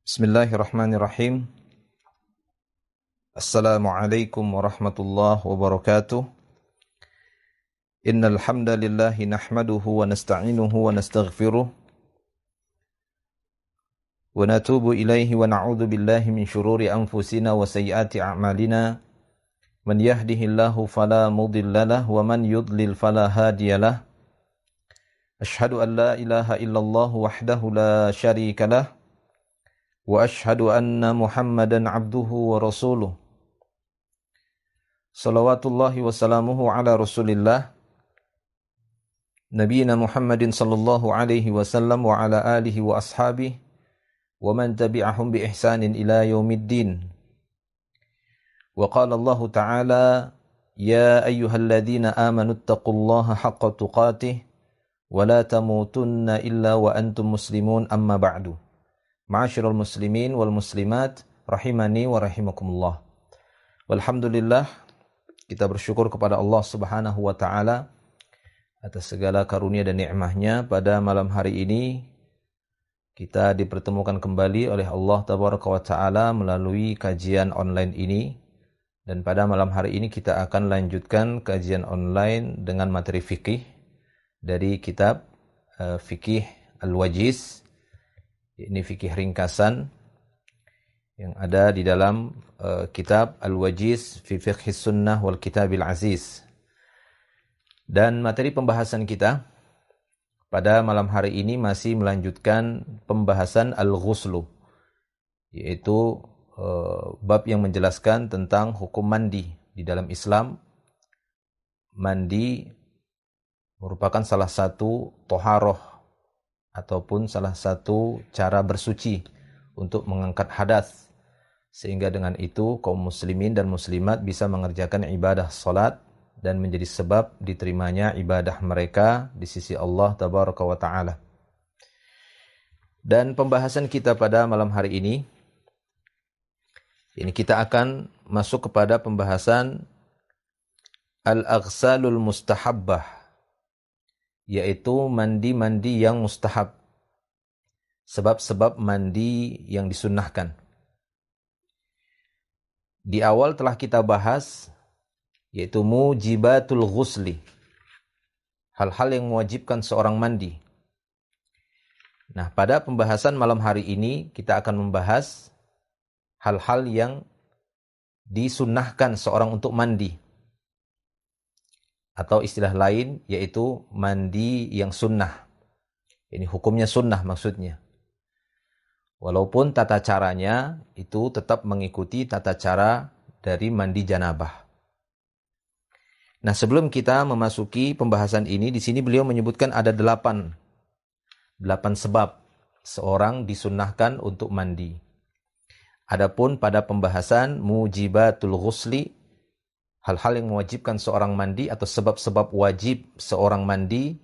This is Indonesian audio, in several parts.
Bismillahirrahmanirrahim. Assalamualaikum warahmatullahi wabarakatuh. Innal hamdalillahi nahmaduhu wa nasta'inuhu wa nastaghfiruh wa natubu ilaihi wa na'udzu billahi min shururi anfusina wa sayyiati a'malina. Man yahdihillahu fala mudhillalah wa man yudlil fala hadiyalah. Ashhadu an la ilaha illallah wahdahu la syarikalah wa ashhadu anna Muhammadan abduhu wa rasuluh. Salawatullahi wa salamuhu ala Rasulillah Nabiyina Muhammadin sallallahu alaihi wasallam wa ala alihi wa ashabihi wa man tabi'ahum bi ihsanin ila yaumiddin. Wa qala Allah ta'ala ya ayyuhalladzina amanu taqullaha haqqa tuqatih wa la tamutunna illa wa antum muslimun amma ba'du. Ma'asyiral muslimin wal muslimat rahimani wa rahimakumullah. Walhamdulillah, kita bersyukur kepada Allah Subhanahu wa taala atas segala karunia dan nikmat-Nya. Pada malam hari ini kita dipertemukan kembali oleh Allah Tabaraka wa taala melalui kajian online ini, dan pada malam hari ini kita akan lanjutkan kajian online dengan materi fikih dari kitab Fikih Al-Wajiz. Ini fikih ringkasan yang ada di dalam kitab Al-Wajiz fi Fiqhis Sunnah wal Kitabil Aziz. Dan materi pembahasan kita pada malam hari ini masih melanjutkan pembahasan Al-Ghuslu, yaitu bab yang menjelaskan tentang hukum mandi di dalam Islam. Mandi merupakan salah satu toharoh ataupun salah satu cara bersuci untuk mengangkat hadas, sehingga dengan itu kaum muslimin dan muslimat bisa mengerjakan ibadah salat dan menjadi sebab diterimanya ibadah mereka di sisi Allah Tabaraka wa taala. Dan pembahasan kita pada malam hari ini kita akan masuk kepada pembahasan al-aghsalul mustahabbah, yaitu mandi-mandi yang mustahab, sebab-sebab mandi yang disunnahkan. Di awal telah kita bahas yaitu mujibatul ghusli, hal-hal yang mewajibkan seorang mandi. Nah, pada pembahasan malam hari ini kita akan membahas hal-hal yang disunnahkan seorang untuk mandi, atau istilah lain yaitu mandi yang sunnah. Ini hukumnya sunnah maksudnya. Walaupun tata caranya itu tetap mengikuti tata cara dari mandi janabah. Nah, sebelum kita memasuki pembahasan ini, di sini beliau menyebutkan ada 8 sebab seorang disunnahkan untuk mandi. Adapun pada pembahasan mujibatul ghusli, hal-hal yang mewajibkan seorang mandi atau sebab-sebab wajib seorang mandi,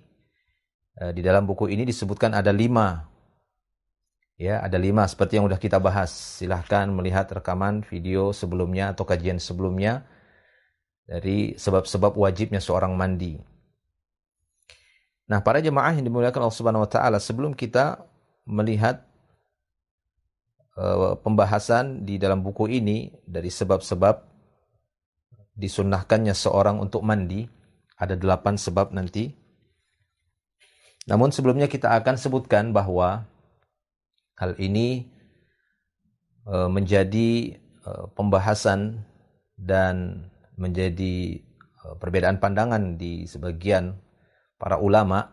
di dalam buku ini disebutkan ada 5. Ya, ada 5 seperti yang sudah kita bahas. Silahkan melihat rekaman video sebelumnya atau kajian sebelumnya dari sebab-sebab wajibnya seorang mandi. Nah, para jemaah yang dimuliakan Allah Subhanahu wa taala, sebelum kita melihat pembahasan di dalam buku ini dari sebab-sebab disunnahkannya seorang untuk mandi, ada 8 sebab nanti. Namun sebelumnya kita akan sebutkan bahwa hal ini menjadi pembahasan dan menjadi perbedaan pandangan di sebagian para ulama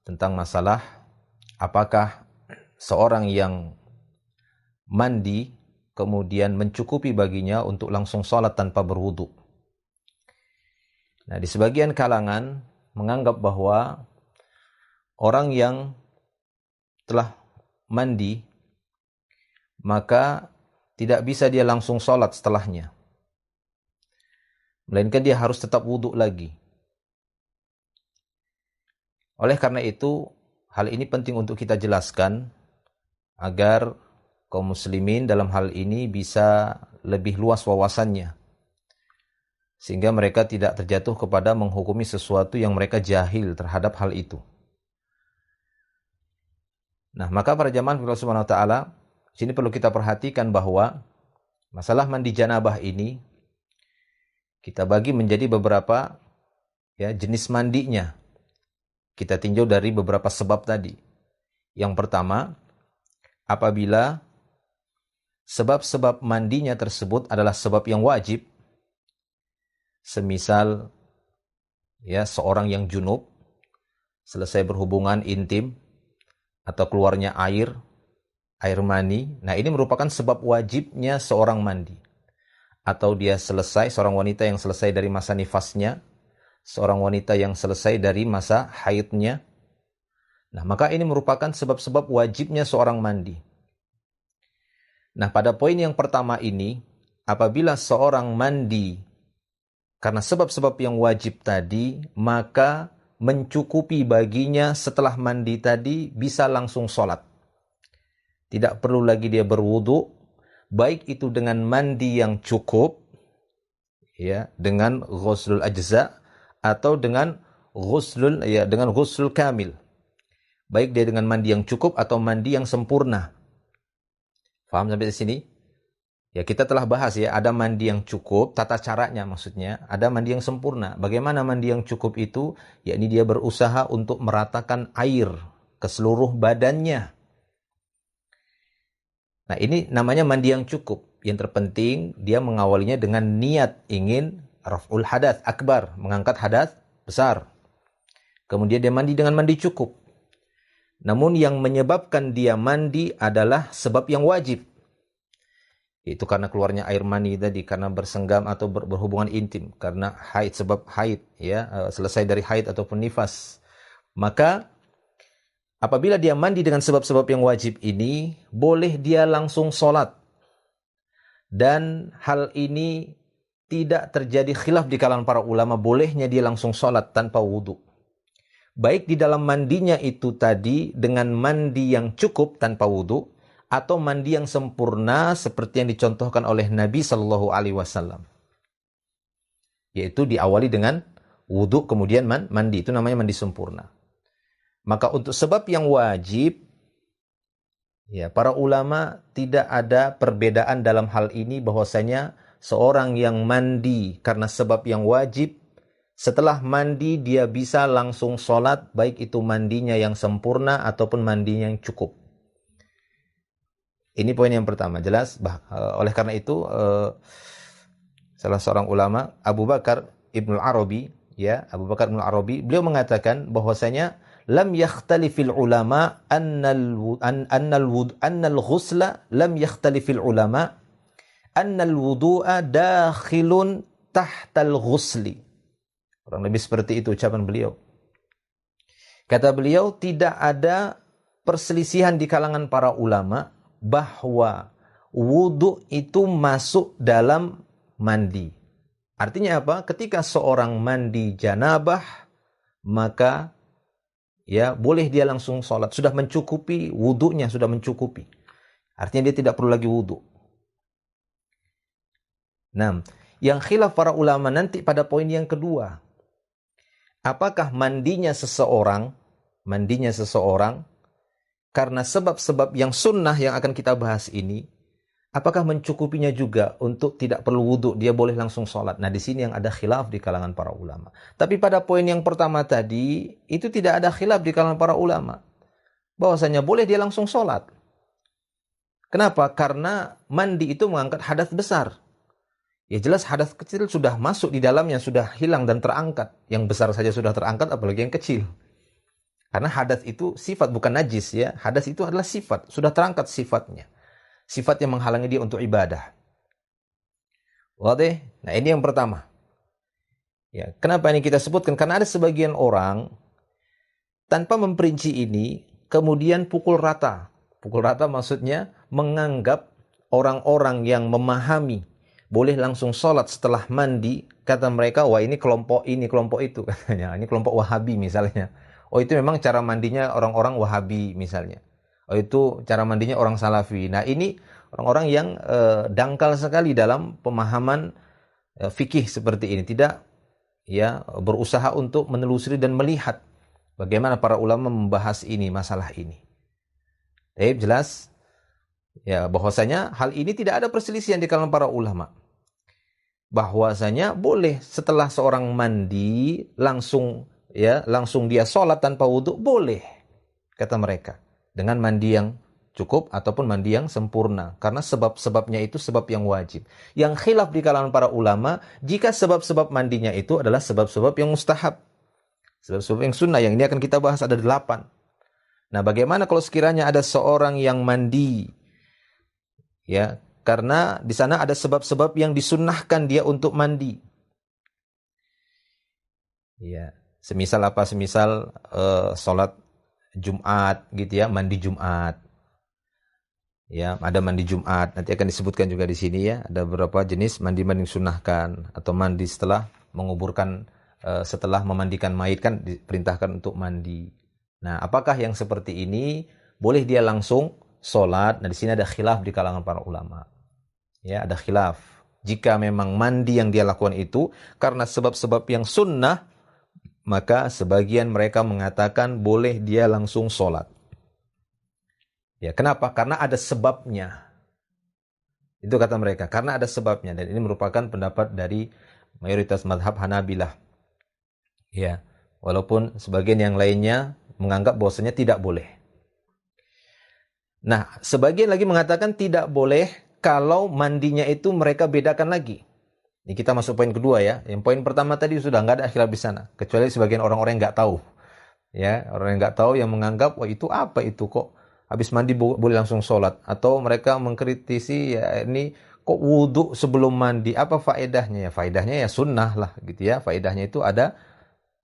tentang masalah apakah seorang yang mandi kemudian mencukupi baginya untuk langsung sholat tanpa berwudu. Nah, di sebagian kalangan menganggap bahwa orang yang telah mandi maka tidak bisa dia langsung sholat setelahnya, melainkan dia harus tetap wudu lagi. Oleh karena itu, hal ini penting untuk kita jelaskan agar kaum muslimin dalam hal ini bisa lebih luas wawasannya, sehingga mereka tidak terjatuh kepada menghukumi sesuatu yang mereka jahil terhadap hal itu. Nah, maka para jamaah Allah Subhanahu wa taala, Sini perlu kita perhatikan bahwa masalah mandi janabah ini kita bagi menjadi beberapa jenis mandinya. Kita tinjau dari beberapa sebab tadi. Yang pertama, apabila sebab-sebab mandinya tersebut adalah sebab yang wajib, semisal seorang yang junub selesai berhubungan intim atau keluarnya air mani, nah ini merupakan sebab wajibnya seorang mandi. Atau dia seorang wanita yang selesai dari masa nifasnya, seorang wanita yang selesai dari masa haidnya. Nah, maka ini merupakan sebab-sebab wajibnya seorang mandi. Nah, pada poin yang pertama ini, apabila seorang mandi karena sebab-sebab yang wajib tadi, maka mencukupi baginya setelah mandi tadi bisa langsung sholat. Tidak perlu lagi dia berwudu, baik itu dengan mandi yang cukup, dengan ghuslul ajza, atau dengan ghuslul kamil. Baik dia dengan mandi yang cukup atau mandi yang sempurna. Faham sampai di sini? Ya, kita telah bahas ada mandi yang cukup, tata caranya maksudnya, ada mandi yang sempurna. Bagaimana mandi yang cukup itu? Yakni dia berusaha untuk meratakan air ke seluruh badannya. Nah, ini namanya mandi yang cukup. Yang terpenting dia mengawalinya dengan niat ingin raf'ul hadath akbar, mengangkat hadath besar. Kemudian dia mandi dengan mandi cukup. Namun yang menyebabkan dia mandi adalah sebab yang wajib. Itu karena keluarnya air mani tadi, karena bersenggam atau berhubungan intim, karena haid, sebab haid, selesai dari haid ataupun nifas. Maka apabila dia mandi dengan sebab-sebab yang wajib ini, boleh dia langsung sholat. Dan hal ini tidak terjadi khilaf di kalangan para ulama, bolehnya dia langsung sholat tanpa wudu. Baik di dalam mandinya itu tadi dengan mandi yang cukup tanpa wudu, atau mandi yang sempurna seperti yang dicontohkan oleh Nabi SAW. Yaitu diawali dengan wudu kemudian mandi, itu namanya mandi sempurna. Maka untuk sebab yang wajib, para ulama tidak ada perbedaan dalam hal ini, bahwasanya seorang yang mandi karena sebab yang wajib, setelah mandi dia bisa langsung sholat, baik itu mandinya yang sempurna ataupun mandinya yang cukup. Ini poin yang pertama, jelas. Oleh karena itu, salah seorang ulama, Abu Bakar Ibnul Arabi, beliau mengatakan bahwasanya lam yakhtalifil ulama annal ghusla lam yakhtalifil ulama annal wudu'a dakhilun tahtal ghusli. Kurang lebih seperti itu ucapan beliau. Kata beliau, tidak ada perselisihan di kalangan para ulama bahwa wudu itu masuk dalam mandi. Artinya apa? Ketika seorang mandi janabah, maka boleh dia langsung sholat. Sudah mencukupi, wudunya sudah mencukupi. Artinya dia tidak perlu lagi wudu. Nah, yang khilaf para ulama nanti pada poin yang kedua. Apakah mandinya seseorang karena sebab-sebab yang sunnah yang akan kita bahas ini, apakah mencukupinya juga untuk tidak perlu wudu, dia boleh langsung sholat? Nah, di sini yang ada khilaf di kalangan para ulama. Tapi pada poin yang pertama tadi, itu tidak ada khilaf di kalangan para ulama. Bahwasanya boleh dia langsung sholat. Kenapa? Karena mandi itu mengangkat hadas besar. Ya jelas hadas kecil sudah masuk di dalamnya, sudah hilang dan terangkat. Yang besar saja sudah terangkat, apalagi yang kecil. Karena hadas itu sifat, bukan najis ya. Hadas itu adalah sifat, sudah terangkat sifatnya. Sifat yang menghalangi dia untuk ibadah. Wadih? Nah, ini yang pertama. Ya, kenapa ini kita sebutkan? Karena ada sebagian orang tanpa memperinci ini kemudian pukul rata. Pukul rata maksudnya menganggap orang-orang yang memahami boleh langsung sholat setelah mandi, kata mereka, wah ini kelompok itu katanya. Ini kelompok Wahabi misalnya. Oh itu memang cara mandinya orang-orang Wahabi misalnya. Oh itu cara mandinya orang Salafi. Nah ini orang-orang yang dangkal sekali dalam pemahaman fikih seperti ini. Tidak berusaha untuk menelusuri dan melihat bagaimana para ulama membahas ini, masalah ini. Jelas? Ya, bahwasanya hal ini tidak ada perselisihan di kalangan para ulama. Bahwasanya boleh setelah seorang mandi langsung dia sholat tanpa wudhu, boleh, kata mereka, dengan mandi yang cukup ataupun mandi yang sempurna, karena sebab-sebabnya itu sebab yang wajib. Yang khilaf di kalangan para ulama, jika sebab-sebab mandinya itu adalah sebab-sebab yang mustahab, sebab-sebab yang sunnah, yang ini akan kita bahas ada 8. Nah, bagaimana kalau sekiranya ada seorang yang mandi, ya, karena di sana ada sebab-sebab yang disunnahkan dia untuk mandi. Ya, semisal apa? Semisal sholat Jumat gitu ya, mandi Jumat. Ya, ada mandi Jumat. Nanti akan disebutkan juga di sini ya, ada beberapa jenis mandi-mandi yang disunnahkan atau mandi setelah menguburkan, setelah memandikan mayit kan diperintahkan untuk mandi. Nah, apakah yang seperti ini boleh dia langsung sholat? Nah, di sini ada khilaf di kalangan para ulama. Ya, ada khilaf. Jika memang mandi yang dia lakukan itu karena sebab-sebab yang sunnah, maka sebagian mereka mengatakan boleh dia langsung sholat. Ya, kenapa? Karena ada sebabnya. Itu kata mereka, karena ada sebabnya. Dan ini merupakan pendapat dari mayoritas mazhab Hanabilah. Ya, walaupun sebagian yang lainnya menganggap bahwasanya tidak boleh. Nah, sebagian lagi mengatakan tidak boleh kalau mandinya itu mereka bedakan lagi. Ini kita masuk poin kedua ya. Yang poin pertama tadi sudah nggak ada khilaf di sana, kecuali sebagian orang-orang yang nggak tahu. Ya, orang yang nggak tahu yang menganggap, wah itu apa itu, kok habis mandi boleh langsung sholat. Atau mereka mengkritisi, ya ini kok wudhu sebelum mandi, apa faedahnya? Ya faedahnya ya sunnah lah gitu ya. Faedahnya itu ada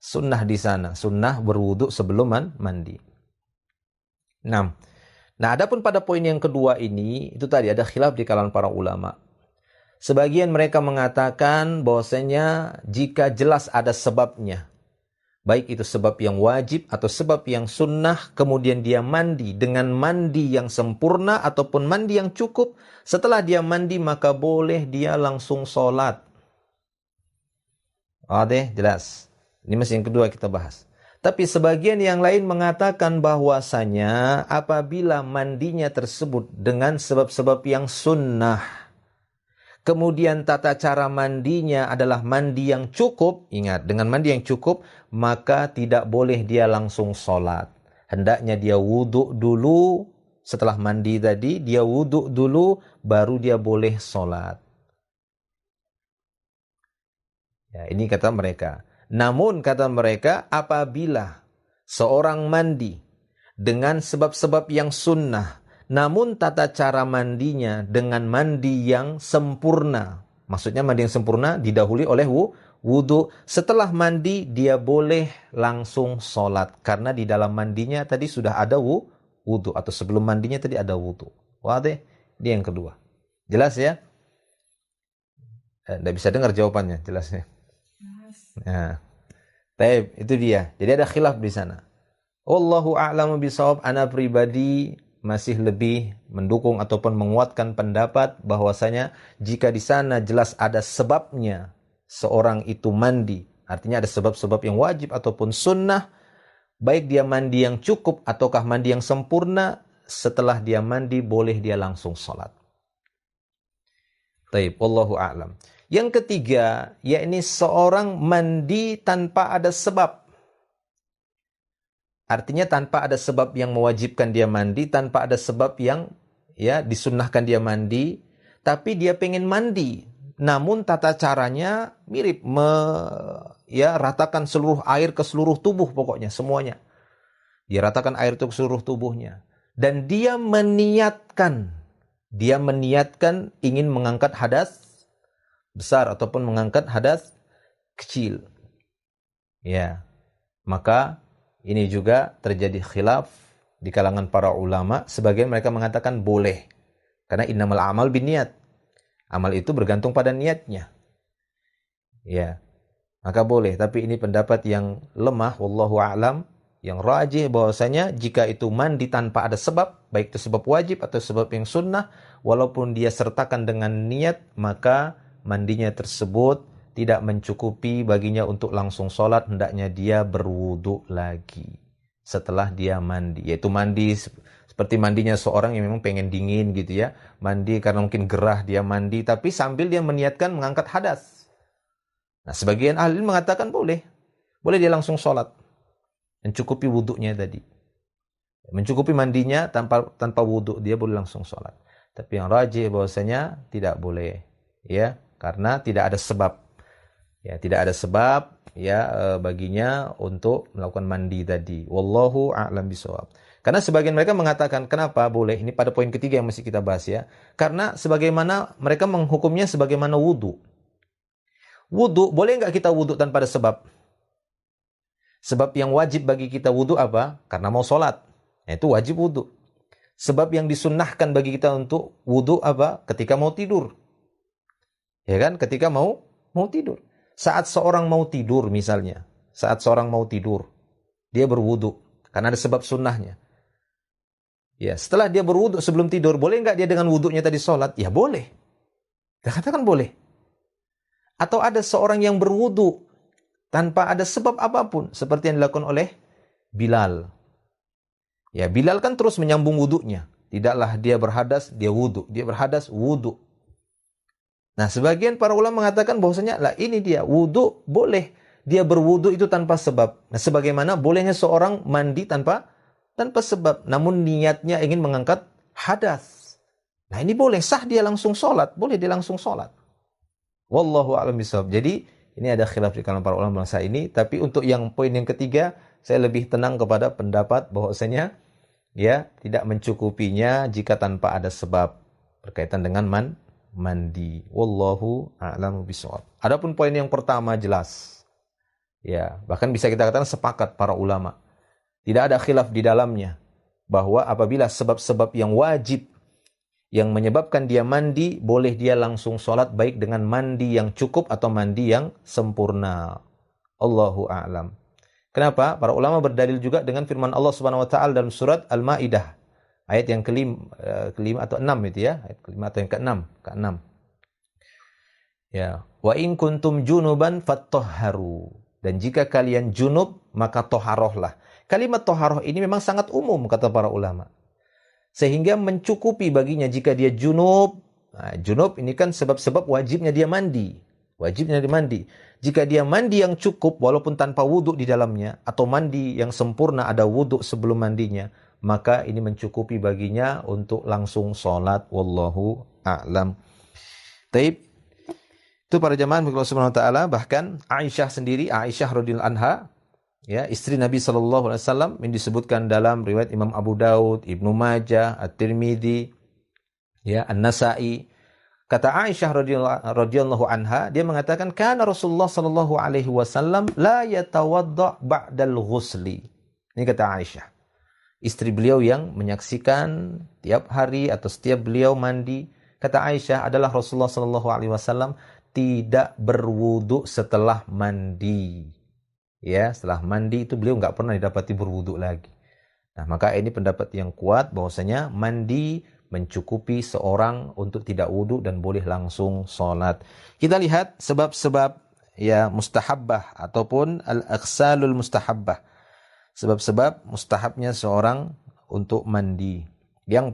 sunnah di sana, sunnah berwudhu sebelum mandi. Nah, adapun pada poin yang kedua ini, itu tadi ada khilaf di kalangan para ulama. Sebagian mereka mengatakan bahwasanya jika jelas ada sebabnya, baik itu sebab yang wajib atau sebab yang sunnah, kemudian dia mandi dengan mandi yang sempurna ataupun mandi yang cukup, setelah dia mandi maka boleh dia langsung sholat. Oke, jelas. Ini masih yang kedua kita bahas. Tapi sebagian yang lain mengatakan bahwasanya apabila mandinya tersebut dengan sebab-sebab yang sunnah, kemudian tata cara mandinya adalah mandi yang cukup, ingat, dengan mandi yang cukup, maka tidak boleh dia langsung sholat. Hendaknya dia wudhu dulu, setelah mandi tadi, dia wudhu dulu, baru dia boleh sholat. Ya, ini kata mereka. Namun kata mereka, apabila seorang mandi dengan sebab-sebab yang sunnah, namun tata cara mandinya dengan mandi yang sempurna. Maksudnya mandi yang sempurna didahului oleh wudhu. Setelah mandi dia boleh langsung sholat. Karena di dalam mandinya tadi sudah ada wudhu. Atau sebelum mandinya tadi ada wudhu. Wadah? Ini yang kedua. Jelas ya? Tidak bisa dengar jawabannya. Jelasnya. Nah, baik, itu dia. Jadi ada khilaf di sana. Wallahu a'lamu bishawab. Ana pribadi masih lebih mendukung ataupun menguatkan pendapat bahwasanya jika di sana jelas ada sebabnya seorang itu mandi, artinya ada sebab-sebab yang wajib ataupun sunnah, baik dia mandi yang cukup ataukah mandi yang sempurna, setelah dia mandi boleh dia langsung sholat. Taib, wallahu a'lam. Yang ketiga, yakni seorang mandi tanpa ada sebab. Artinya tanpa ada sebab yang mewajibkan dia mandi, tanpa ada sebab yang disunnahkan dia mandi, tapi dia pengen mandi. Namun tata caranya mirip, ratakan seluruh air ke seluruh tubuh, pokoknya semuanya. Dia ratakan air itu ke seluruh tubuhnya. Dan dia meniatkan ingin mengangkat hadas besar ataupun mengangkat hadas kecil. Ya, maka ini juga terjadi khilaf di kalangan para ulama. Sebagian mereka mengatakan boleh. Karena innamal amal binniyat. Amal itu bergantung pada niatnya. Ya. Maka boleh. Tapi ini pendapat yang lemah. Wallahu a'lam. Yang rajih bahwasanya jika itu mandi tanpa ada sebab, baik itu sebab wajib atau sebab yang sunnah, walaupun dia sertakan dengan niat, maka mandinya tersebut tidak mencukupi baginya untuk langsung sholat, hendaknya dia berwudu lagi. setelah dia mandi. Yaitu mandi seperti mandinya seorang yang memang pengen dingin gitu ya. Mandi karena mungkin gerah dia mandi, tapi sambil dia meniatkan mengangkat hadas. Nah, sebagian ahli mengatakan boleh. Boleh dia langsung sholat. Mencukupi wudhunya tadi. Mencukupi mandinya tanpa wudhu, dia boleh langsung sholat. Tapi yang rajih bahwasanya tidak boleh. Ya, karena tidak ada sebab. Ya, tidak ada sebab baginya untuk melakukan mandi tadi. Wallahu a'lam bishawab. Karena sebagian mereka mengatakan kenapa boleh? Ini pada poin ketiga yang mesti kita bahas ya. Karena sebagaimana mereka menghukumnya sebagaimana wudu. Wudu, boleh nggak kita wudu tanpa ada sebab? Sebab yang wajib bagi kita wudu apa? Karena mau sholat. Nah, itu wajib wudu. Sebab yang disunnahkan bagi kita untuk wudu apa? Ketika mau tidur. Ya kan? Ketika mau tidur. Saat seorang mau tidur misalnya. Saat seorang mau tidur. Dia berwudu. Karena ada sebab sunnahnya. Ya, setelah dia berwudu sebelum tidur, boleh nggak dia dengan wudunya tadi sholat? Ya boleh. Kita katakan boleh. Atau ada seorang yang berwudu tanpa ada sebab apapun. Seperti yang dilakukan oleh Bilal. Ya, Bilal kan terus menyambung wudunya. Tidaklah dia berhadas, dia wudu. Dia berhadas, wudu. Nah, sebagian para ulama mengatakan bahwasanya lah ini dia wudu boleh dia berwudu itu tanpa sebab. Nah, sebagaimana bolehnya seorang mandi tanpa sebab, namun niatnya ingin mengangkat hadas. Nah, ini boleh sah dia langsung sholat, boleh dia langsung sholat. Wallahu a'lam bishawab. Jadi ini ada khilaf di kalangan para ulama bangsa ini, tapi untuk yang poin yang ketiga saya lebih tenang kepada pendapat bahwasanya ya tidak mencukupinya jika tanpa ada sebab berkaitan dengan mandi. Wallahu a'lamu bishawab. Adapun poin yang pertama jelas. Ya, bahkan bisa kita katakan sepakat para ulama. Tidak ada khilaf di dalamnya bahwa apabila sebab-sebab yang wajib yang menyebabkan dia mandi, boleh dia langsung sholat baik dengan mandi yang cukup atau mandi yang sempurna. Allahu a'lam. Kenapa? Para ulama berdalil juga dengan firman Allah Subhanahu wa taala dalam surat Al-Maidah ayat yang kelima atau 6 itu ya, ayat kelima atau yang ke-6. Ya, wa in kuntum junuban fattahharu. Dan jika kalian junub, maka toharohlah. Kalimat toharoh ini memang sangat umum kata para ulama. Sehingga mencukupi baginya jika dia junub. Nah, junub ini kan sebab-sebab wajibnya dia mandi. Wajibnya dia mandi. Jika dia mandi yang cukup walaupun tanpa wudhu di dalamnya, atau mandi yang sempurna ada wudhu sebelum mandinya, maka ini mencukupi baginya untuk langsung sholat. Wallahu a'lam. Taib. Itu para jamaah Allah Subhanahu wa taala, bahkan Aisyah sendiri, Aisyah radhiyallahu anha, ya, istri Nabi sallallahu alaihi wasallam yang disebutkan dalam riwayat Imam Abu Daud, Ibnu Majah, At-Tirmidzi, ya, An-Nasa'i. Kata Aisyah radhiyallahu anha, dia mengatakan kana Rasulullah sallallahu alaihi wasallam la yatawadda ba'dal ghusli. Ini kata Aisyah. Istri beliau yang menyaksikan tiap hari atau setiap beliau mandi, kata Aisyah adalah Rasulullah sallallahu alaihi wasallam tidak berwudu setelah mandi. Ya, setelah mandi itu beliau nggak pernah didapati berwudu lagi. Nah, maka ini pendapat yang kuat bahwasanya mandi mencukupi seorang untuk tidak wudu dan boleh langsung sholat. Kita lihat sebab-sebab ya mustahabbah ataupun al-aghsalul mustahabbah. Sebab-sebab mustahabnya seorang untuk mandi. Yang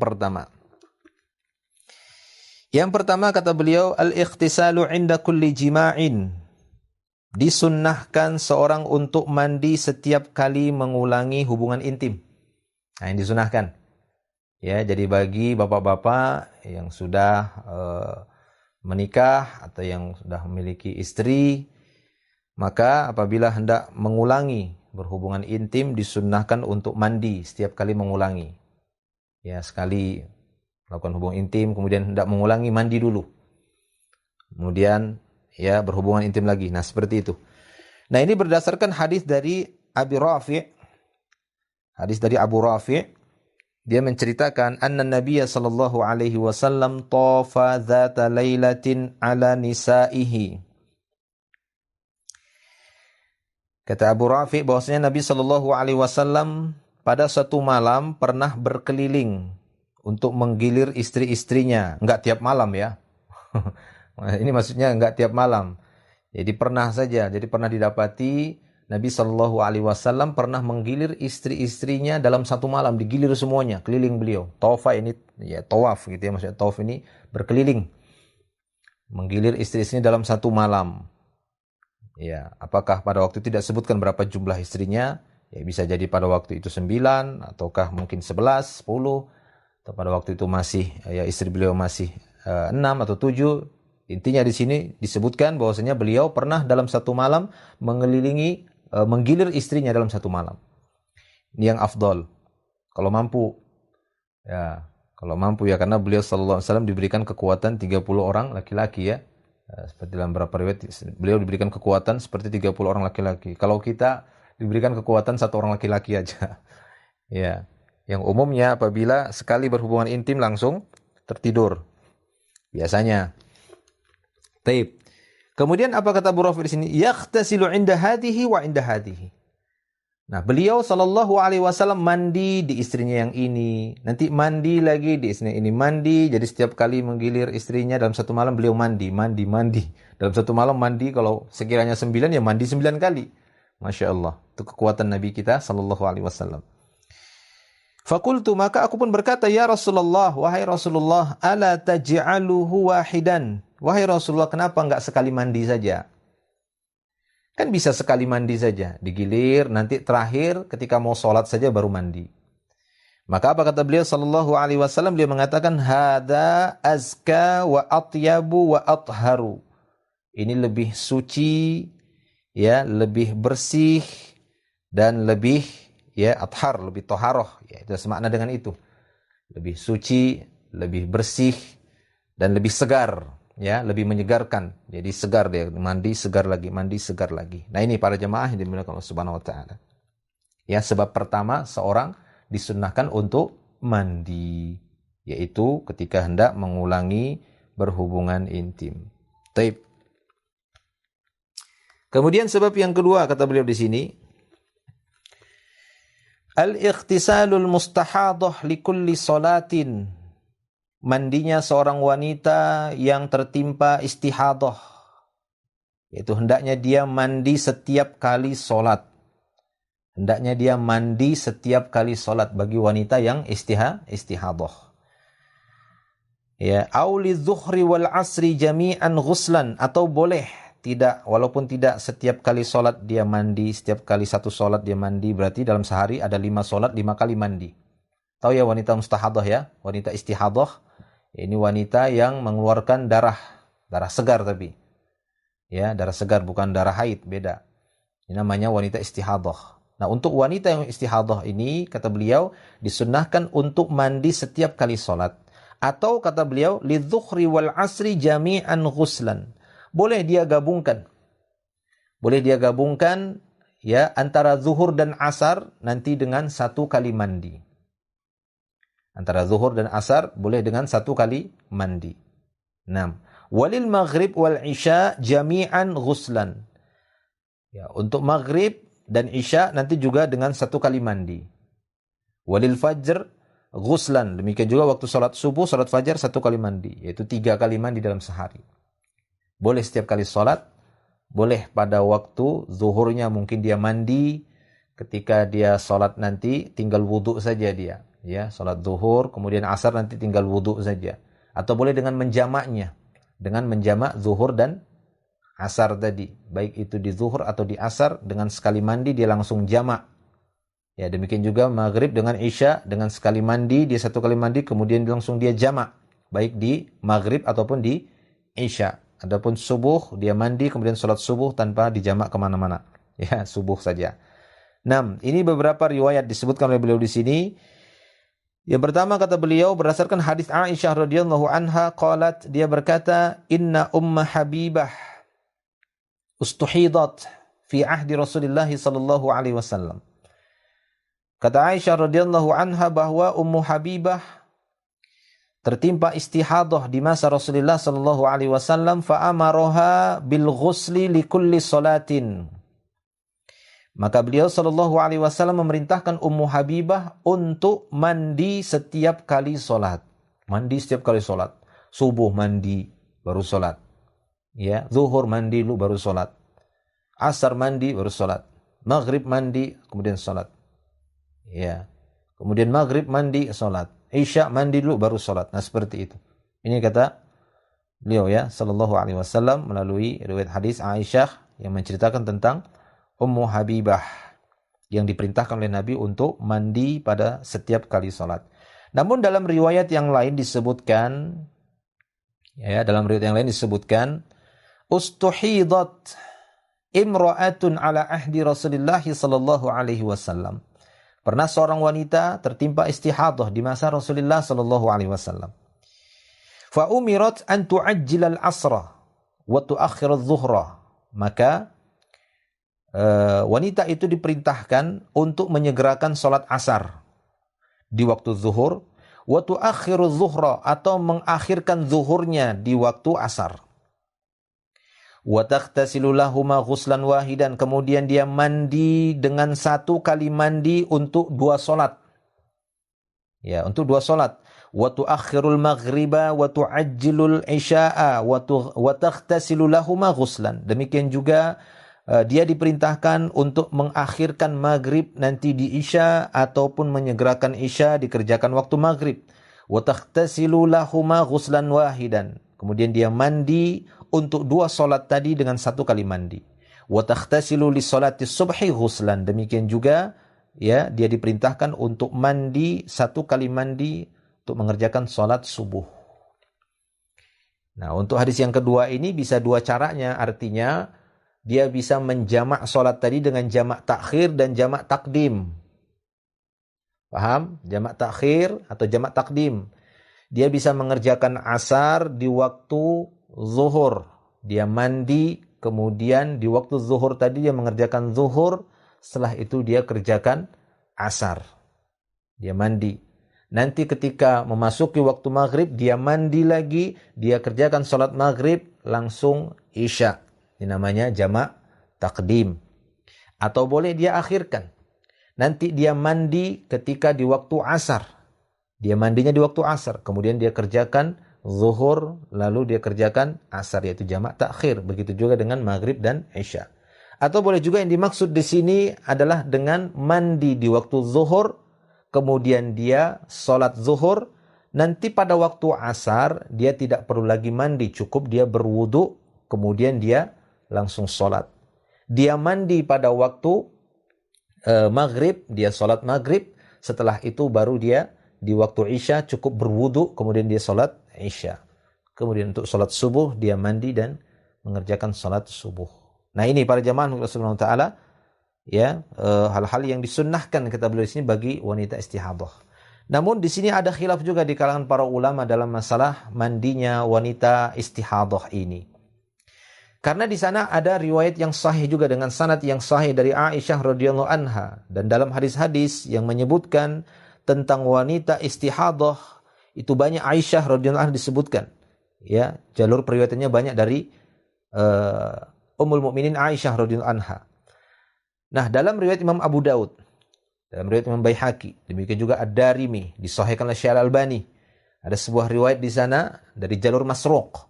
pertama kata beliau, al-ikhtisalu 'inda kulli jima'in. Disunnahkan seorang untuk mandi setiap kali mengulangi hubungan intim. Nah, yang disunnahkan. Ya, jadi bagi bapak-bapak yang sudah menikah atau yang sudah memiliki istri, maka apabila hendak mengulangi berhubungan intim disunnahkan untuk mandi setiap kali mengulangi. Ya, sekali melakukan hubungan intim, kemudian hendak mengulangi, mandi dulu. Kemudian ya berhubungan intim lagi. Nah, seperti itu. Nah, ini berdasarkan hadis dari Abu Rafi'. Dia menceritakan anna Nabiya sallallahu alaihi wasallam tafa dzata lailatin ala nisaihi. Kata Abu Rafi' bahwasanya Nabi sallallahu alaihi wasallam pada suatu malam pernah berkeliling untuk menggilir istri-istrinya. Enggak tiap malam ya. Ini maksudnya enggak tiap malam. Jadi pernah saja. Jadi pernah didapati Nabi SAW pernah menggilir istri-istrinya dalam satu malam, digilir semuanya, keliling beliau. Tawafa ini, ya tawaf gitu ya, maksudnya tawaf ini berkeliling. Menggilir istri-istrinya dalam satu malam. Ya, apakah pada waktu itu tidak sebutkan berapa jumlah istrinya? Ya bisa jadi pada waktu itu 9, ataukah mungkin 11, 10, atau pada waktu itu masih, ya istri beliau masih 6 atau 7. Intinya di sini disebutkan bahwasanya beliau pernah dalam satu malam menggilir istrinya dalam satu malam. Ini yang afdol. Kalau mampu, ya, karena beliau sallallahu alaihi wasallam diberikan kekuatan 30 orang laki-laki ya. Seperti dalam beberapa riwayat beliau diberikan kekuatan seperti 30 orang laki-laki. Kalau kita diberikan kekuatan satu orang laki-laki aja. Ya. Yang umumnya apabila sekali berhubungan intim langsung tertidur. Biasanya. Taib. Kemudian apa kata Abu Rafi di sini? Yaghtasilu 'inda hadhihi wa 'inda hadhihi. Nah, beliau sallallahu alaihi wasallam mandi di istrinya yang ini, nanti mandi lagi di istrinya ini, mandi. Jadi setiap kali menggilir istrinya dalam satu malam beliau mandi. Dalam satu malam mandi, kalau sekiranya 9 ya mandi 9 kali. Masya Allah. Itu kekuatan Nabi kita sallallahu alaihi wasallam. Fakultu, maka aku pun berkata, ya Rasulullah, wahai Rasulullah, ala taj'aluhu wahidan. Wahai Rasulullah, kenapa enggak sekali mandi saja? Kan bisa sekali mandi saja, digilir, nanti terakhir ketika mau sholat saja baru mandi. Maka apa kata beliau sallallahu alaihi wasallam? Beliau mengatakan, hada azka wa atyabu wa atharu. Ini lebih suci, ya, lebih bersih dan lebih, ya, athar, lebih toharoh. Ya, itu semakna dengan itu. Lebih suci, lebih bersih dan lebih segar. Ya, lebih menyegarkan. Jadi segar dia, mandi segar lagi, mandi segar lagi. Nah, ini para jemaah yang dimuliakan Allah Subhanahu wa taala. Ya, sebab pertama seorang disunnahkan untuk mandi, yaitu ketika hendak mengulangi berhubungan intim. Taib. Kemudian sebab yang kedua kata beliau di sini, al-ightisalul mustahadah li kulli salatin. Mandinya seorang wanita yang tertimpa istihadah, yaitu hendaknya dia mandi setiap kali sholat. Hendaknya dia mandi setiap kali sholat bagi wanita yang istihadah. Ya, auli zuhri wal asri jami'an ghuslan, atau boleh tidak, walaupun tidak setiap kali sholat dia mandi, setiap kali satu sholat dia mandi, berarti dalam sehari ada 5 sholat 5 kali mandi. Tahu ya wanita mustahadah ya, wanita istihadah. Ini wanita yang mengeluarkan darah segar tapi. Ya, darah segar bukan darah haid, beda. Ini namanya wanita istihadah. Nah, untuk wanita yang istihadah ini kata beliau disunnahkan untuk mandi setiap kali sholat. Atau kata beliau lidzuhri wal asri jami'an ghuslan. Boleh dia gabungkan. Ya, antara zuhur dan asar nanti dengan satu kali mandi. Antara zuhur dan asar boleh dengan satu kali mandi. 6. Walil maghrib wal isya jami'an ghuslan. Ya, untuk maghrib dan isya nanti juga dengan satu kali mandi. Walil fajr ghuslan. Demikian juga waktu salat subuh, salat fajar satu kali mandi. Yaitu 3 kali mandi dalam sehari. Boleh setiap kali salat. Boleh pada waktu zuhurnya mungkin dia mandi. Ketika dia salat nanti tinggal wudhu saja dia. Ya, salat zuhur, kemudian asar nanti tinggal wudhu saja. Atau boleh dengan menjamaknya. Dengan menjamak zuhur dan asar tadi. Baik itu di zuhur atau di asar, dengan sekali mandi dia langsung jamak. Ya, demikian juga maghrib dengan isya, dengan sekali mandi, dia satu kali mandi, kemudian langsung dia jamak. Baik di maghrib ataupun di isya. Adapun subuh, dia mandi, kemudian salat subuh tanpa dijamak kemana-mana. Ya, subuh saja. 6. Ini beberapa riwayat disebutkan oleh beliau di sini. Yang pertama kata beliau berdasarkan hadis Aisyah radhiyallahu anha qalat, dia berkata, inna umma Habibah ustuhidat fi ahdi Rasulullah sallallahu alaihi wasallam. Kata Aisyah radhiyallahu anha bahwa Ummu Habibah tertimpa istihadah di masa Rasulullah sallallahu alaihi wasallam, fa amaroha bil ghusli li kulli salatin. Maka beliau sallallahu alaihi wasallam memerintahkan Ummu Habibah untuk mandi setiap kali salat. Mandi setiap kali salat. Subuh mandi baru salat. Ya, zuhur mandi lu baru salat. Asar mandi baru salat. Maghrib mandi, kemudian sholat. Ya. Kemudian maghrib mandi, sholat. Isya mandi dulu baru sholat. Nah seperti itu. Ini kata beliau ya, sallallahu alaihi wasallam melalui riwayat hadis Aisyah yang menceritakan tentang Ummu Habibah yang diperintahkan oleh Nabi untuk mandi pada setiap kali sholat. Namun dalam riwayat yang lain disebutkan, ustuhidat imra'atun ala ahdi Rasulullah sallallahu alaihi wasallam. Pernah seorang wanita tertimpa istihadah di masa Rasulullah sallallahu alaihi wasallam. Fa umirat an tu'ajjil al-'asra wa tu'akhkhir adh-dhuhra. Maka wanita itu diperintahkan untuk menyegerakan salat asar di waktu zuhur, wa tu'akhkhir adh-dhuhra, atau mengakhirkan zuhurnya di waktu asar. Wa taghtasilu lahuma ghuslan wahidan, kemudian dia mandi dengan satu kali mandi untuk dua solat. Ya, untuk dua solat. Wa tuakhirul maghriba wa tuajjilul isya'a wa taghtasilu lahuma ghuslan. Demikian juga dia diperintahkan untuk mengakhirkan maghrib nanti di isya ataupun menyegerakan isya dikerjakan waktu maghrib. Wa taghtasilu lahuma ghuslan wahidan. Kemudian dia mandi untuk dua solat tadi dengan satu kali mandi. Wa taghtasilu li sholati subhi ghuslan. Demikian juga ya, dia diperintahkan untuk mandi satu kali mandi untuk mengerjakan solat subuh. Nah, untuk hadis yang kedua ini bisa dua caranya, artinya dia bisa menjamak solat tadi dengan jamak takhir dan jamak takdim. Paham? Jamak takhir atau jamak takdim. Dia bisa mengerjakan asar di waktu zuhur. Dia mandi, kemudian di waktu zuhur tadi dia mengerjakan zuhur, setelah itu dia kerjakan asar. Dia mandi. Nanti ketika memasuki waktu maghrib, dia mandi lagi, dia kerjakan sholat maghrib, langsung isya. Ini namanya jamak takdim. Atau boleh dia akhirkan. Nanti dia mandi ketika di waktu asar. Dia mandinya di waktu asar, kemudian dia kerjakan zuhur, lalu dia kerjakan asar, yaitu jamak takhir. Begitu juga dengan maghrib dan isya. Atau boleh juga yang dimaksud di sini adalah dengan mandi di waktu zuhur, kemudian dia sholat zuhur, nanti pada waktu asar dia tidak perlu lagi mandi, cukup dia berwudu, kemudian dia langsung sholat. Dia mandi pada waktu maghrib, dia sholat maghrib, setelah itu baru dia di waktu isya cukup berwudu, kemudian dia sholat isya. Kemudian untuk sholat subuh dia mandi dan mengerjakan sholat subuh. Nah ini para jamaah Allah Subhanahu wa taala ya, hal-hal yang disunnahkan kata beliau di sini bagi wanita istihadah. Namun di sini ada khilaf juga di kalangan para ulama dalam masalah mandinya wanita istihadah ini. Karena di sana ada riwayat yang sahih juga dengan sanad yang sahih dari Aisyah radhiyallahu anha, dan dalam hadis-hadis yang menyebutkan tentang wanita istihadah itu banyak Aisyah radhiyallahu anha disebutkan. Ya, jalur periwayatannya banyak dari Ummul Mukminin Aisyah radhiyallahu anha. Nah, dalam riwayat Imam Abu Daud, dalam riwayat Imam Baihaqi, demikian juga Ad-Darimi, disahihkan oleh Syekh Al-Albani. Ada sebuah riwayat di sana dari jalur Masruq.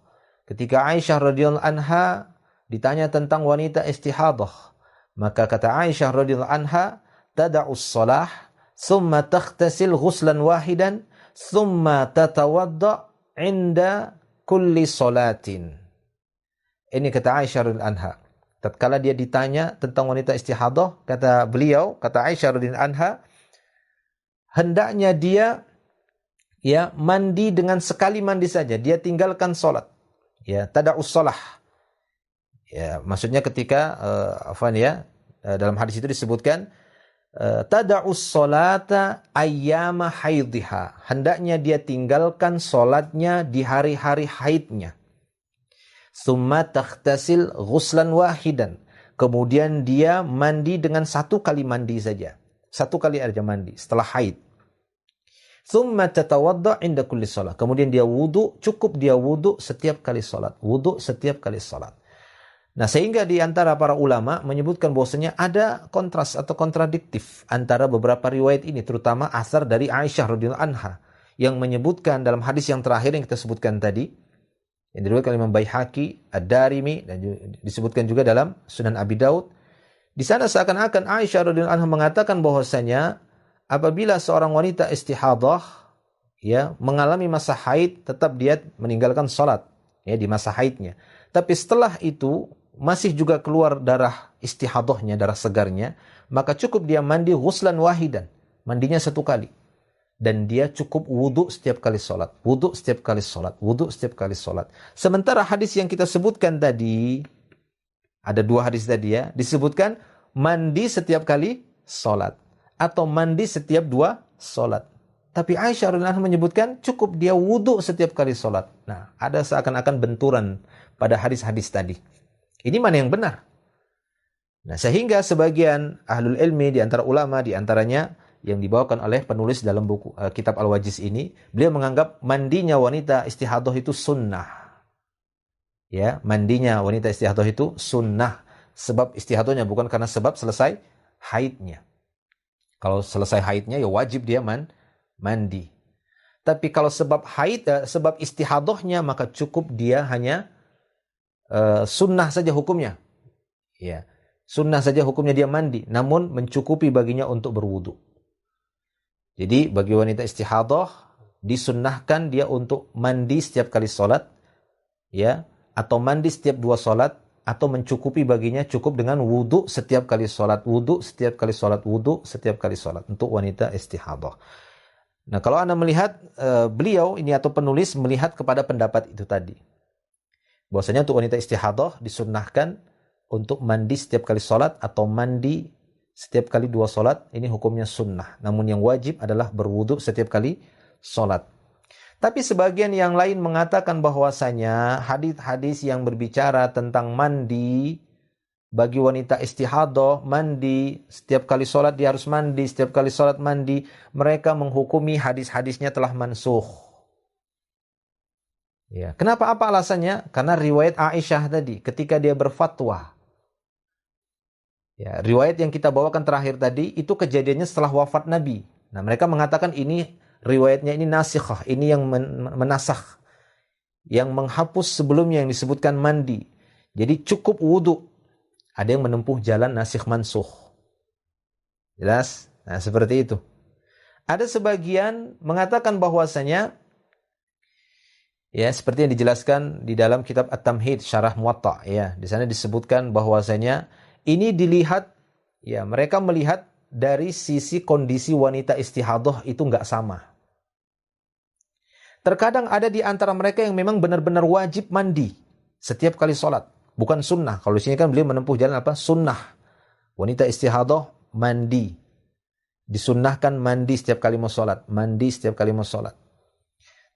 Ketika Aisyah radhiyallahu anha ditanya tentang wanita istihadah, maka kata Aisyah radhiyallahu anha, tada'us shalah, thumma taghtasil ghuslan wahidan, thumma tatawadda 'inda kulli salatin. Ini kata Aisyah radhiyallahu anha. Tatkala dia ditanya tentang wanita istihadah, kata beliau, kata Aisyah radhiyallahu anha, hendaknya dia ya mandi dengan sekali mandi saja, dia tinggalkan salat. Ya, tada'us shalah. Ya, maksudnya ketika dalam hadis itu disebutkan tada'us sholata ayyama haidhiha. Hendaknya dia tinggalkan solatnya di hari-hari haidnya. Summa taghtasil ghuslan wahidan. Kemudian dia mandi dengan satu kali mandi saja. Satu kali aja mandi setelah haid. Summa tatawadda inda kulli shalah. Kemudian dia wudu, cukup dia wudu setiap kali salat. Wudu setiap kali salat. Nah, sehingga di antara para ulama menyebutkan bahwasanya ada kontras atau kontradiktif antara beberapa riwayat ini, terutama asar dari Aisyah radhiyallahu anha yang menyebutkan dalam hadis yang terakhir yang kita sebutkan tadi, yang diriwayatkan oleh Imam Baihaqi, Ad-Darimi, dan disebutkan juga dalam Sunan Abi Daud, Di sana seakan-akan Aisyah radhiyallahu anha mengatakan bahwasanya apabila seorang wanita istihadah ya mengalami masa haid, tetap dia meninggalkan salat ya di masa haidnya. Tapi setelah itu masih juga keluar darah istihadahnya, darah segarnya, maka cukup dia mandi ghuslan wahidan, mandinya satu kali. Dan dia cukup wudhu setiap kali sholat. Wudhu setiap kali sholat. Wudhu setiap kali sholat. Sementara hadis yang kita sebutkan tadi, ada 2 hadis tadi ya, disebutkan mandi setiap kali sholat. Atau mandi setiap 2 sholat. Tapi Aisyah radhiyallahu anha menyebutkan cukup dia wudhu setiap kali sholat. Nah, ada seakan-akan benturan pada hadis-hadis tadi. Ini mana yang benar? Nah, sehingga sebagian ahlul ilmi di antara ulama, di antaranya yang dibawakan oleh penulis dalam buku kitab Al-Wajiz ini, beliau menganggap mandinya wanita istihadah itu sunnah. Ya, mandinya wanita istihadah itu sunnah. Sebab istihadahnya bukan karena sebab selesai haidnya. Kalau selesai haidnya ya wajib dia mandi. Tapi kalau sebab sebab istihadahnya maka cukup dia hanya sunnah saja hukumnya. Ya, sunnah saja hukumnya dia mandi, namun mencukupi baginya untuk berwudu. Jadi bagi wanita istihadah disunnahkan dia untuk mandi setiap kali sholat, ya, atau mandi setiap 2 sholat, atau mencukupi baginya cukup dengan wudu setiap kali sholat, wudu setiap kali sholat, wudu setiap kali sholat untuk wanita istihadah. Nah, kalau Anda melihat beliau ini atau penulis melihat kepada pendapat itu tadi, bahwasanya untuk wanita istihadah disunnahkan untuk mandi setiap kali sholat atau mandi setiap kali 2 sholat, ini hukumnya sunnah. Namun yang wajib adalah berwudu setiap kali sholat. Tapi sebagian yang lain mengatakan bahwasanya hadis-hadis yang berbicara tentang mandi bagi wanita istihadah, mandi setiap kali sholat dia harus mandi, setiap kali sholat mandi, mereka menghukumi hadis-hadisnya telah mansukh. Ya, kenapa? Apa alasannya? Karena riwayat Aisyah tadi ketika dia berfatwa. Ya, riwayat yang kita bawakan terakhir tadi itu kejadiannya setelah wafat Nabi. Nah, mereka mengatakan ini riwayatnya ini nasikhah, ini yang menasakh, yang menghapus sebelumnya yang disebutkan mandi. Jadi cukup wudu. Ada yang menempuh jalan nasikh mansukh. Jelas? Nah, seperti itu. Ada sebagian mengatakan bahwasanya ya seperti yang dijelaskan di dalam kitab At-Tamhid Syarah Muwatta ya, di sana disebutkan bahwasanya ini dilihat, ya mereka melihat dari sisi kondisi wanita istihadah itu nggak sama. Terkadang ada di antara mereka yang memang benar-benar wajib mandi setiap kali sholat. Bukan sunnah. Kalau di sini kan beliau menempuh jalan apa? Sunnah. Wanita istihadah mandi. Disunnahkan mandi setiap kali mau sholat. Mandi setiap kali mau sholat.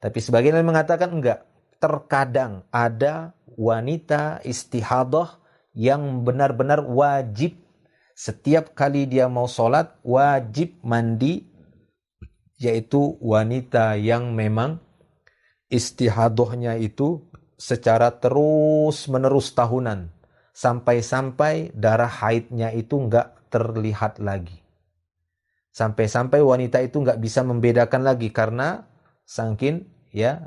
Tapi sebagian lain mengatakan enggak. Terkadang ada wanita istihadah yang benar-benar wajib setiap kali dia mau sholat wajib mandi, yaitu wanita yang memang istihadahnya itu secara terus-menerus tahunan sampai-sampai darah haidnya itu enggak terlihat lagi, sampai-sampai wanita itu enggak bisa membedakan lagi karena saking ya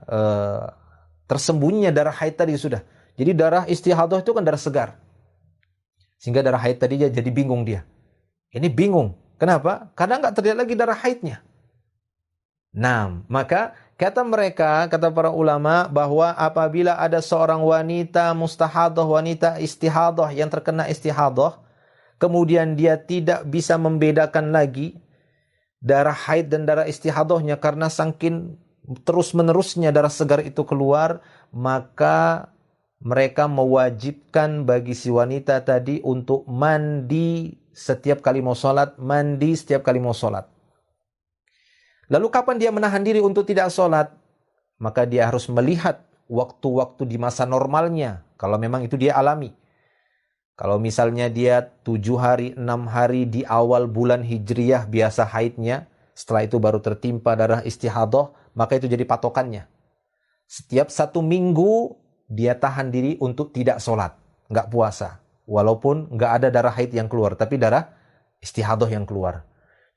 tersembunyinya darah haid tadi sudah. Jadi darah istihadah itu kan darah segar. Sehingga darah haid tadi jadi bingung dia. Ini bingung. Kenapa? Karena nggak terlihat lagi darah haidnya. Nah, maka kata mereka, kata para ulama, bahwa apabila ada seorang wanita mustahadah, wanita istihadah yang terkena istihadah, kemudian dia tidak bisa membedakan lagi darah haid dan darah istihadahnya karena saking terus-menerusnya darah segar itu keluar, maka mereka mewajibkan bagi si wanita tadi untuk mandi setiap kali mau sholat, mandi setiap kali mau sholat. Lalu kapan dia menahan diri untuk tidak sholat? Maka dia harus melihat waktu-waktu di masa normalnya, kalau memang itu dia alami. Kalau misalnya dia 7 hari, 6 hari di awal bulan Hijriyah biasa haidnya, setelah itu baru tertimpa darah istihadah, maka itu jadi patokannya. Setiap 1 minggu dia tahan diri untuk tidak sholat, nggak puasa. Walaupun nggak ada darah haid yang keluar, tapi darah istihadah yang keluar.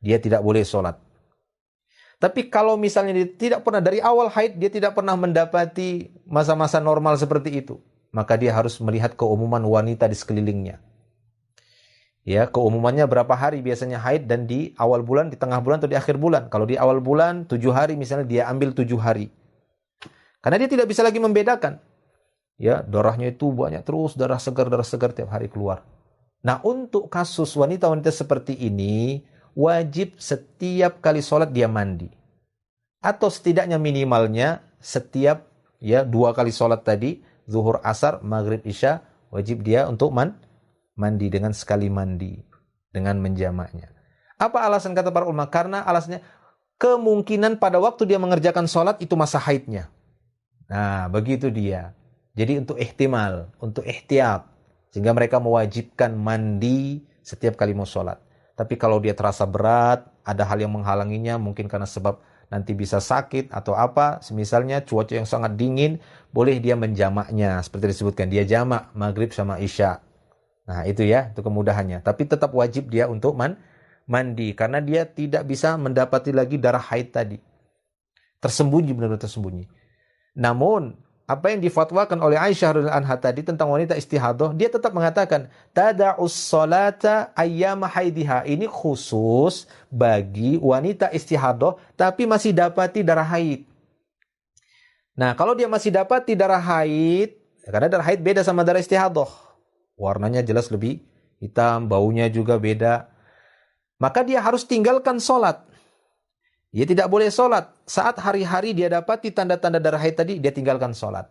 Dia tidak boleh sholat. Tapi kalau misalnya dia tidak pernah, dari awal haid dia tidak pernah mendapati masa-masa normal seperti itu, maka dia harus melihat keumuman wanita di sekelilingnya. Ya, keumumannya berapa hari biasanya haid, dan di awal bulan, di tengah bulan, atau di akhir bulan. Kalau di awal bulan 7 hari misalnya, dia ambil 7 hari. Karena dia tidak bisa lagi membedakan. Ya, darahnya itu banyak terus, darah segar tiap hari keluar. Nah, untuk kasus wanita-wanita seperti ini, wajib setiap kali sholat dia mandi. Atau setidaknya minimalnya setiap 2 kali sholat tadi, zuhur, asar, maghrib, isya, wajib dia untuk mandi dengan sekali mandi, dengan menjamaknya. Apa alasan kata para ulama? Karena alasannya kemungkinan pada waktu dia mengerjakan sholat itu masa haidnya. Nah, begitu dia. Jadi untuk ihtimal, untuk ihtiyat, sehingga mereka mewajibkan mandi setiap kali mau sholat. Tapi kalau dia terasa berat, ada hal yang menghalanginya, mungkin karena sebab nanti bisa sakit atau apa, semisalnya cuaca yang sangat dingin, boleh dia menjamaknya. Seperti disebutkan, dia jamak maghrib sama isya. Nah itu ya, itu kemudahannya. Tapi tetap wajib dia untuk mandi, karena dia tidak bisa mendapati lagi darah haid tadi. Tersembunyi, benar-benar tersembunyi. Namun, apa yang difatwakan oleh Aisyah radhiyallahu anha tadi tentang wanita istihadah, dia tetap mengatakan, tada'us salata ayyama haidiha. Ini khusus bagi wanita istihadah, tapi masih dapati darah haid. Nah, kalau dia masih dapati darah haid, karena darah haid beda sama darah istihadah. Warnanya jelas lebih hitam, baunya juga beda. Maka dia harus tinggalkan sholat. Dia tidak boleh sholat. Saat hari-hari dia dapati tanda-tanda darah haid tadi, dia tinggalkan sholat.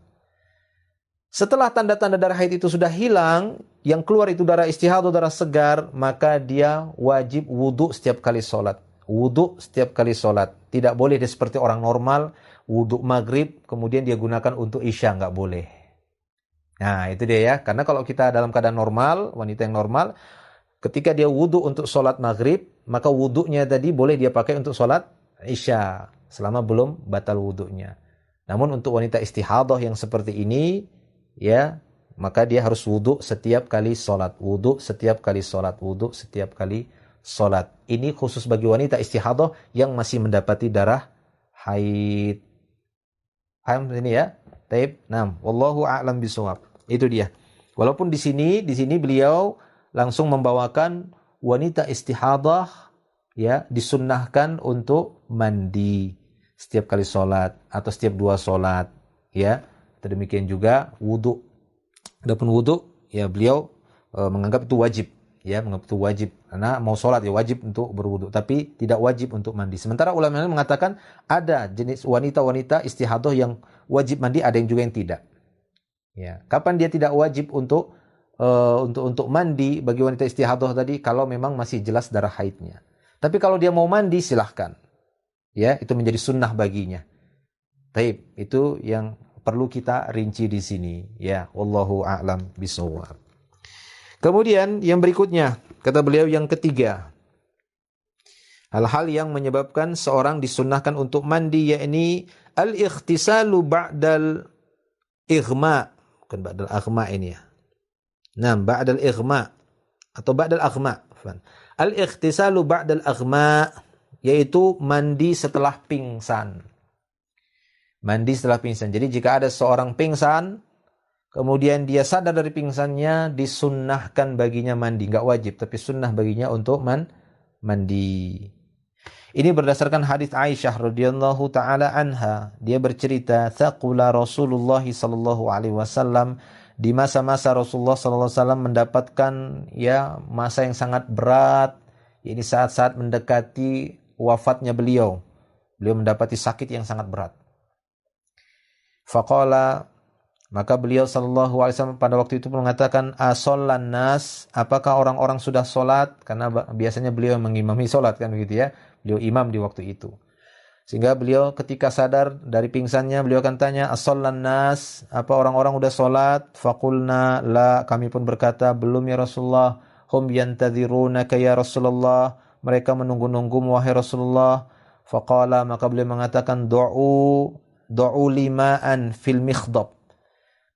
Setelah tanda-tanda darah haid itu sudah hilang, yang keluar itu darah istihadah, darah segar, maka dia wajib wudu setiap kali sholat. Wudu setiap kali sholat. Tidak boleh dia seperti orang normal, wudu maghrib, kemudian dia gunakan untuk isya, nggak boleh. Nah itu dia ya, karena kalau kita dalam keadaan normal, wanita yang normal, ketika dia wudu untuk sholat maghrib, maka wudunya tadi boleh dia pakai untuk sholat isya, selama belum batal wudunya. Namun untuk wanita istihadah yang seperti ini, ya, maka dia harus wudu setiap kali sholat. Wudu setiap kali sholat. Wudu setiap kali sholat. Ini khusus bagi wanita istihadah yang masih mendapati darah haid. Paham ini ya? Taib. Nah, wallahu a'lam bishawab. Itu dia. Walaupun di sini beliau langsung membawakan wanita istihadah ya disunnahkan untuk mandi setiap kali sholat atau setiap 2 sholat ya. Demikian juga wudu. Adapun wudu ya beliau menganggap itu wajib ya, menganggap itu wajib karena mau sholat ya wajib untuk berwudu, tapi tidak wajib untuk mandi. Sementara ulama lain mengatakan ada jenis wanita-wanita istihadah yang wajib mandi, ada yang juga yang tidak. Ya, kapan dia tidak wajib untuk mandi bagi wanita istihadah tadi? Kalau memang masih jelas darah haidnya. Tapi kalau dia mau mandi silahkan. Ya, itu menjadi sunnah baginya. Taib, itu yang perlu kita rinci di sini. Ya, wallahu a'lam bishawab. Kemudian yang berikutnya, kata beliau yang ketiga. Hal-hal yang menyebabkan seorang disunnahkan untuk mandi, yakni al-ikhtisalu ba'dal ighma. Bukan ba'dal aghma ini ya. Nah, ba'dal ighma atau ba'dal aghma. Al-ikhtisalu ba'dal aghma, yaitu mandi setelah pingsan. Mandi setelah pingsan. Jadi jika ada seorang pingsan, kemudian dia sadar dari pingsannya, disunnahkan baginya mandi. Enggak wajib, tapi sunnah baginya untuk mandi. Ini berdasarkan hadis Aisyah radhiyallahu taala anha. Dia bercerita, "Thaqula Rasulullah sallallahu alaihi wasallam." Di masa-masa Rasulullah sallallahu alaihi wasallam mendapatkan ya masa yang sangat berat, ini saat-saat mendekati wafatnya beliau. Beliau mendapati sakit yang sangat berat. Faqala, maka beliau sallallahu alaihi wasallam pada waktu itu mengatakan, "Asollan nas?" Apakah orang-orang sudah salat? Karena biasanya beliau mengimami salat kan begitu ya. Beliau imam di waktu itu. Sehingga beliau ketika sadar dari pingsannya, beliau akan tanya, "Asollan nas?" Apa orang-orang sudah salat? Faqulna la, kami pun berkata, "Belum ya Rasulullah." Hum yantadhirunaka ya Rasulullah. Mereka menunggu-nunggu wahai Rasulullah. Faqala, maka beliau mengatakan, du'u lima'an fil mikhdab.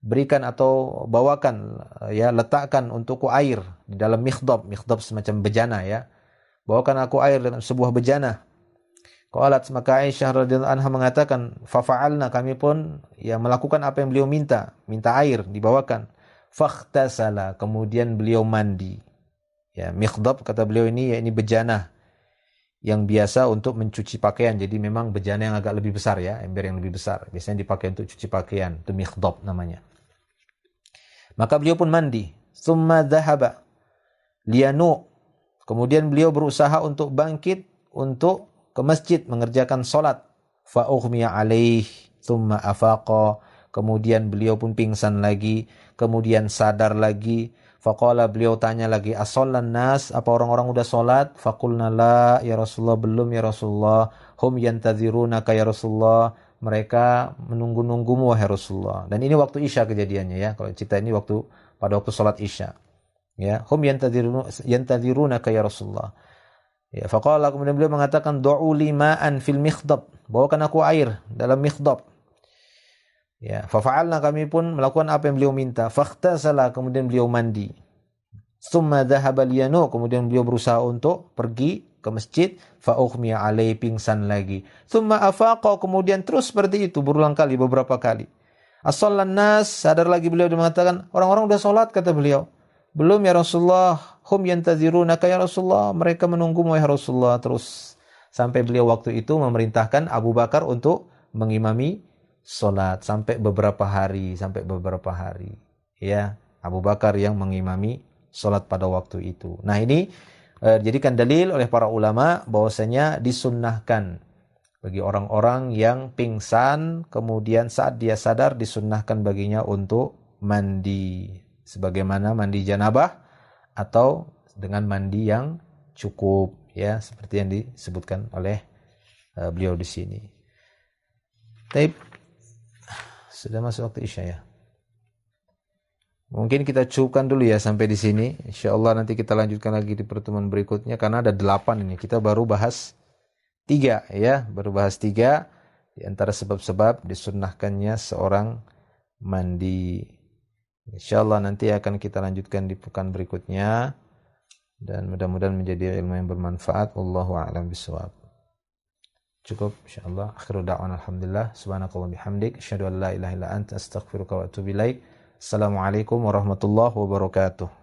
Berikan atau bawakan ya, letakkan untukku air di dalam mikhdab. Mikhdab semacam bejana ya. Bawakan aku air dalam sebuah bejana. Qalat, maka Aisyah radhiyallahu anha mengatakan, fafa'alna, kami pun ya melakukan apa yang beliau minta air dibawakan. Fakhtasala, kemudian beliau mandi. Ya, mikhdab kata beliau ini ya ini bejana yang biasa untuk mencuci pakaian. Jadi memang bejana yang agak lebih besar ya, ember yang lebih besar. Biasanya dipakai untuk cuci pakaian. Itu mikhdab namanya. Maka beliau pun mandi. Tsumma dhahaba liyanu. Kemudian beliau berusaha untuk bangkit untuk ke masjid mengerjakan salat. Fa ughmiya alaih tsumma afaqa. Kemudian beliau pun pingsan lagi, kemudian sadar lagi. Faqala, beliau tanya lagi, asollan nas, apa orang-orang udah solat? Faqulna la ya Rasulullah, belum ya Rasulullah. Hum yantadhirunaka ya Rasulullah, mereka menunggu-nunggumu wahai Rasulullah. Dan ini waktu Isya kejadiannya ya. Kalau cerita ini pada waktu solat Isya. Ya, hum yantadhirunaka ya Rasulullah. Ya, faqala, kemudian beliau mengatakan du'u li ma'an fil mikhdab. Bawakan aku air dalam mikhdab. Ya, fafa'alna, kami pun melakukan apa yang beliau minta. Fakhtasala, kemudian beliau mandi. Tsumma dhahaba liyanu, kemudian beliau berusaha untuk pergi ke masjid. Fa ughmiya alai, pingsan lagi. Tsumma afaqa, kemudian terus seperti itu berulang kali, beberapa kali. As-sallan nas, sadar lagi beliau dan mengatakan, orang-orang sudah salat, kata beliau. Belum ya Rasulullah. Hum yantazirunaka ya Rasulullah, mereka menunggu ya Rasulullah. Terus sampai beliau waktu itu memerintahkan Abu Bakar untuk mengimami salat sampai beberapa hari. Ya, Abu Bakar yang mengimami salat pada waktu itu. Nah, ini dijadikan dalil oleh para ulama bahwasanya disunnahkan bagi orang-orang yang pingsan, kemudian saat dia sadar disunnahkan baginya untuk mandi, sebagaimana mandi janabah atau dengan mandi yang cukup, ya, seperti yang disebutkan oleh beliau di sini. Taib, sudah masuk waktu Isya ya. Mungkin kita cukupkan dulu ya sampai di sini. Insyaallah nanti kita lanjutkan lagi di pertemuan berikutnya karena ada 8 ini. Kita baru bahas 3 ya, baru bahas 3 di antara sebab-sebab disunnahkannya seorang mandi. Insyaallah nanti akan kita lanjutkan di pekan berikutnya dan mudah-mudahan menjadi ilmu yang bermanfaat. Wallahu a'lam bishawab. Cukup insyaallah. Akhiru da'wana alhamdulillah. Subhanakallahumma bihamdik asyhadu an la ilaha illa anta astaghfiruka wa atubu ilaik. Assalamualaikum warahmatullahi wabarakatuh.